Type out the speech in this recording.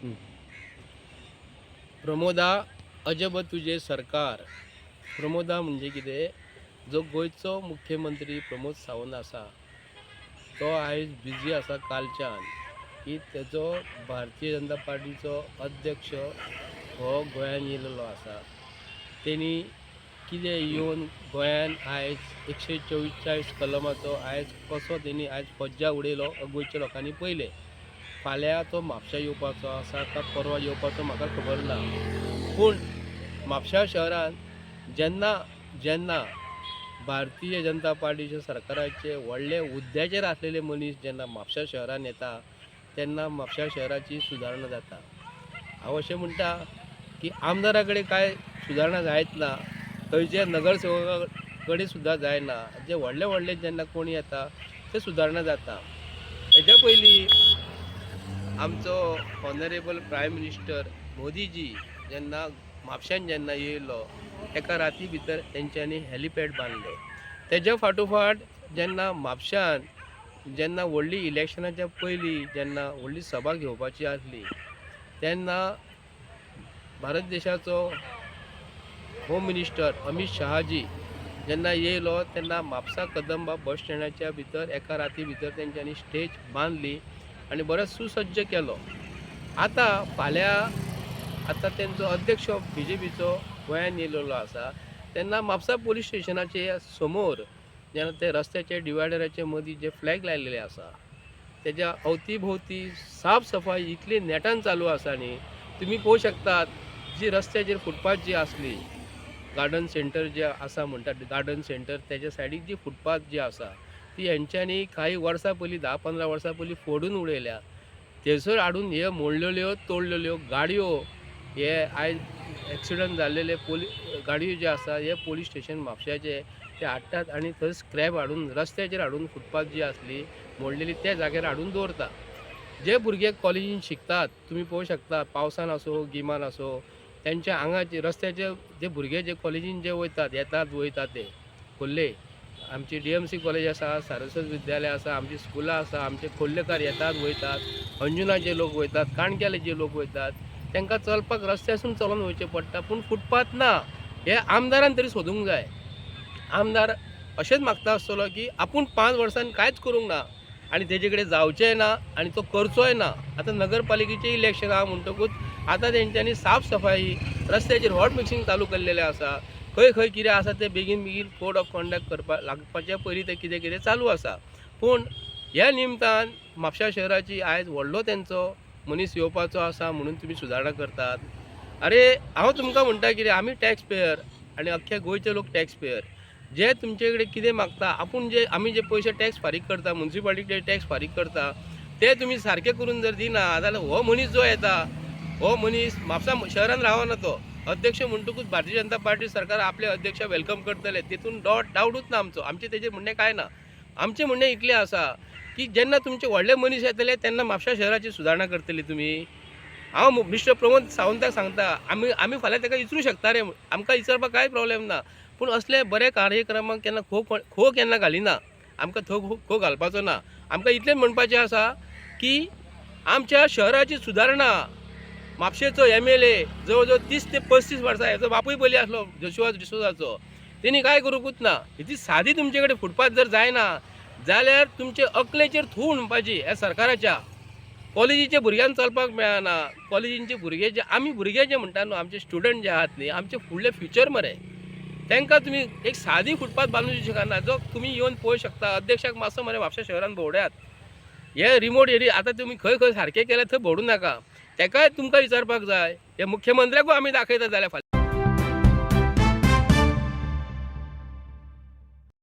हं. प्रमोदा अजब तुझे सरकार. प्रमोदा म्हणजे कितें, जो गोंयचो मुख्यमंत्री प्रमोद सावंत आसा तो आयज बिजी आसा कालच्यान की तेजो भारतीय जनता पार्टीचो अध्यक्ष हो गोंयान येयलेलो आसा. तेणी कितें येवन गोंयान आयज 144 कलमाचो आयज कसो तेणी आयज फज्जा उडयलो गोंयच्या लोकांनी पयलें. फाल्यां तो म्हापश्यां येवपाचो आसा काय परवा येवपाचो म्हाका खबर ना. पूण म्हापश्यां शहरान जेन्ना जेन्ना भारतीय जनता पार्टीच्या सरकाराचे व्हडले हुद्द्याचेर आसलेले मनीस जेन्ना म्हापश्यां शहरान येता तेन्ना म्हापश्यां शहराची सुदारणा जाता. हांव अशें म्हणटा की आमदारा कडेन कांय सुदारणा जायत ना, थंयचे नगरसेवका कडेन सुद्दां जायना. जे व्हडले व्हडले जेन्ना कोण येता ते सुदारणा जाता. हेच्या पयलीं आमचो ऑनरेबल प्रायम मिनिस्टर मोदीजी जेन्ना म्हापश्यान जेन्ना येयलो एका राती भितर तेंच्यांनी हॅलिपॅड बांदले. तेज्या फाटोफाट जेन्ना म्हापश्यान जेन्ना व्हडली इलेक्शनाच्या पयलीं जेन्ना व्हडली सभा घेवपाची आसली तेन्ना भारत देशाचो होम मिनिस्टर अमित शहाजी जेन्ना येयलो तेन्ना म्हापसा कदंबा बस स्टँडाच्या भितर एका राती भितर तेंच्यांनी स्टेज बांदली आनी बरो सुसज्ज केलो. आतां तेंचो अध्यक्ष BJPचो गोंयान येयलेलो आसा तेन्ना म्हापसा पुलीस स्टेशनाचे समोर जेन्ना ते रस्त्याचे डिवायडराचे मदीं जे फ्लॅग लायलेले आसा तेज्या अवती साफ सफाई इतली नेटान चालू आसा न्ही, तुमी पळोवंक शकतात. जी रस्त्याचेर फुटपाथ जी आसली गार्डन सेंटर जे आसा म्हणटात गार्डन सेंटर तेज्या सायडीक जी फुटपाथ जी आसा ती हेंच्यांनी काही वर्सां पयलीं 10-15 वर्सां पयलीं फोडून उडयल्या. थंयसर हाडून हे मोडलेल्यो तोडलेल्यो गाडयो हे आयज एक्सिडंट जाल्लेले गाडयो जे आसा हे पुलीस स्टेशन म्हापश्याचे ते हाडटात आनी थंय स्क्रॅप हाडून रस्त्याचेर हाडून फुटपाथ जी आसली मोडलेली त्या जाग्यार हाडून दवरता. जे भुरगे कॉलेजीन शिकतात तुमी पळोवंक शकता, पावसान आसूं गिमान आसूं तेंच्या आंगाचे रस्त्याचे जे भुरगे जे कॉलेजीन जे येतात वयतात ते खोर्ले आमची DMC कॉलेज आसा, सारस्वत विद्यालय आसा, आमची स्कुलां आसा, आमचे खोर्लेकार येतात वयतात, अंजुनाचे लोक वयतात, काणक्याले जे लोक वयतात तांकां चलपाक रस्त्यासून चलून वयचें पडटा. पूण फुटपाथ ना. हे आमदारान तरी सोदूंक जाय. आमदार अशेंच मागता आसतलो की आपूण 5 वर्सांनी कांयच करूंक ना आनी तेजे कडेन जावचेंय ना आनी तो करचोय ना. आतां नगरपालिकेचें इलेक्शन आहा म्हणटकूच आतां तेंच्यांनी साफ सफाई रस्त्याचेर हॉट मिक्सिंग चालू केल्लेलें आसा. खंय खंय कितें आसा तें बेगीन कोड ऑफ कंडक्ट करपाक लागपाच्या पयलीं तें कितें कितें चालू आसा. पूण ह्या निमतान म्हापश्या शहराची आयज व्हडलो तेंचो मनीस येवपाचो आसा म्हणून तुमी सुदारणा करतात. अरे हांव तुमकां म्हणटा कितें, आमी टॅक्स पेयर आनी अख्खे गोंयचे लोक टॅक्स पेयर जे तुमचे कडेन कितें मागता आपूण जे आमी जे पयशे टॅक्स फारीक करता म्युन्सिपालिटी टॅक्स फारीक करता ते तुमी सारके करून जर दिना जाल्यार हो मनीस जो येता हो मनीस म्हापसा शहरान रावना. तो अध्यक्ष म्हणटकूच भारतीय जनता पार्टी सरकार आपले अध्यक्ष वेलकम करतले तितून डावटूच ना आमचो. आमचे तेजेर म्हणणें कांय ना. आमचें म्हणणें इतलें आसा की जेन्ना तुमचे व्हडले मनीस येतले तेन्ना म्हापश्या शहराची सुदारणा करतली तुमी. हांव मिस्टर प्रमोद सावंताक सांगता आमी फाल्यां ताका विचारूं शकता रे, आमकां विचारपाक कांय प्रॉब्लेम ना. पूण असले बरे कार्यक्रमाक केन्ना खो केन्ना घालिना. आमकां खो घालपाचो ना. आमकां इतलेंच म्हणपाचें आसा की आमच्या शहराची सुदारणा म्हापशेचो MLA जवळ जवळ 30 ते 35 वर्सां हेचो बापूय पयलीं आसलो जोशुआ डिसोजाचो. तेणी कांय करूंकूच ना. ही सादी तुमचे कडेन फुटपाथ जर जायना जाल्यार तुमचे अकलेचेर थू म्हणपाची ह्या सरकाराच्या. कॉलेजीच्या भुरग्यांक चलपाक मेळना. कॉलेजींचे भुरगे जे आमी भुरगे जे म्हणटा न्हू आमचे स्टुडंट जे आहात न्ही आमचे फुडले फ्युचर मरे तांकां तुमी एक सादी फुटपाथ बांदूंक शकना. जो तुमी येवन पळोवंक शकता अध्यक्षाक मातसो मरे म्हापश्या शहरान भोंवड्यात. हे रिमोट एरिया आतां तुमी खंय खंय सारके केल्या थंय भोंवडूं नाका. ताकाय तुमकां विचारपाक जाय. हे मुख्यमंत्र्याकूय आमी दाखयता जाल्यार